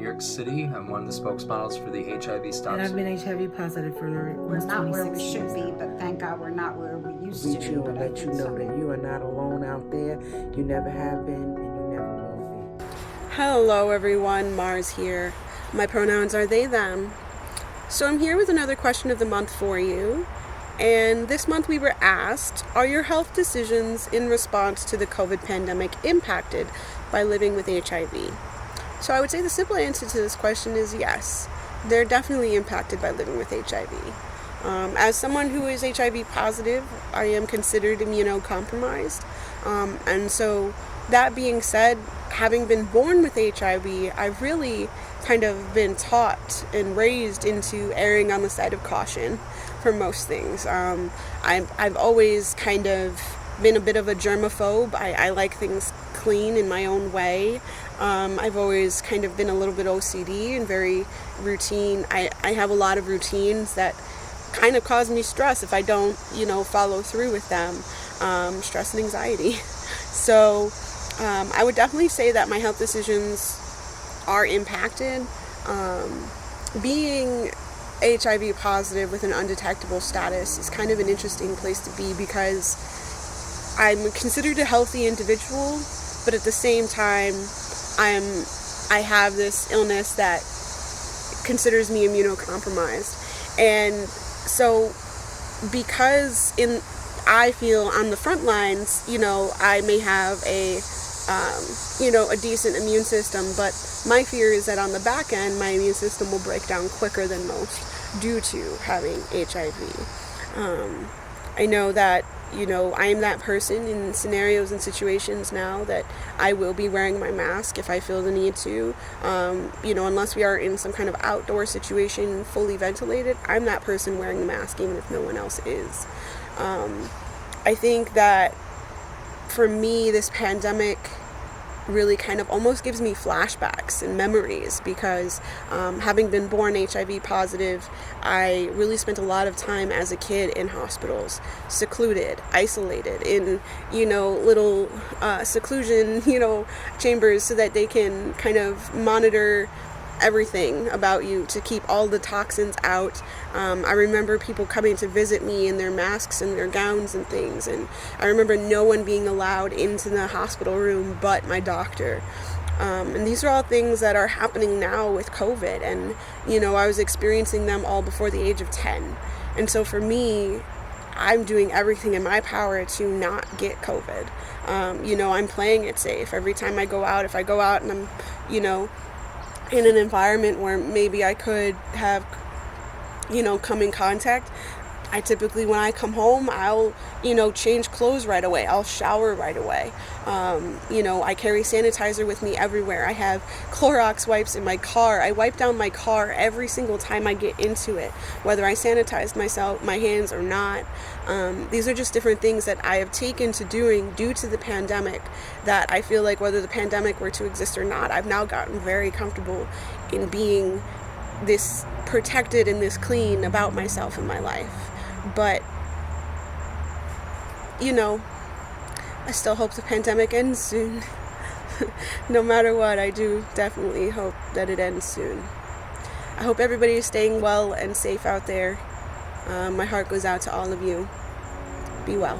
New York City. I'm one of the spokesmodels for the HIV Stop. And I've been HIV positive for We're almost not where 26 we should years be, now. but thank God we're not where we used to Reach be. you But and I let you think know so. that you are not alone out there. You never have been and you never will be. Hello everyone, Mars here. My pronouns are they, them. So I'm here with another question of the month for you. And this month we were asked, are your health decisions in response to the COVID pandemic impacted by living with HIV? So I would say the simple answer to this question is yes. They're definitely impacted by living with HIV. As someone who is HIV positive, I am considered immunocompromised. And so that being said, having been born with HIV, I've really kind of been taught and raised into erring on the side of caution for most things. I've always kind of been a bit of a germaphobe. I like things clean in my own way. I've always kind of been a little bit OCD and very routine. I have a lot of routines that kind of cause me stress if I don't, follow through with them. Stress and anxiety. So I would definitely say that my health decisions are impacted. Being HIV positive with an undetectable status is kind of an interesting place to be because I'm considered a healthy individual, but at the same time, I have this illness that considers me immunocompromised. And so because I feel on the front lines, I may have a decent immune system, but my fear is that on the back end, my immune system will break down quicker than most due to having HIV. I know that, I am that person in scenarios and situations now that I will be wearing my mask if I feel the need to. Unless we are in some kind of outdoor situation fully ventilated, I'm that person wearing the mask even if no one else is. I think that for me, this pandemic really kind of almost gives me flashbacks and memories because having been born HIV positive, I really spent a lot of time as a kid in hospitals, secluded, isolated in, little seclusion, chambers so that they can kind of monitor everything about you to keep all the toxins out. I remember people coming to visit me in their masks and their gowns and things, and I remember no one being allowed into the hospital room but my doctor. And these are all things that are happening now with COVID, and I was experiencing them all before the age of 10. And so for me, I'm doing everything in my power to not get COVID. I'm playing it safe. Every time I go out, if I go out and I'm, in an environment where maybe I could have, come in contact, I typically, when I come home, I'll, change clothes right away. I'll shower right away. I carry sanitizer with me everywhere. I have Clorox wipes in my car. I wipe down my car every single time I get into it, whether I sanitized my hands or not. These are just different things that I have taken to doing due to the pandemic that I feel like whether the pandemic were to exist or not, I've now gotten very comfortable in being this protected and this clean about myself and my life. But, I still hope the pandemic ends soon. No matter what, I do definitely hope that it ends soon. I hope everybody is staying well and safe out there. My heart goes out to all of you. Be well.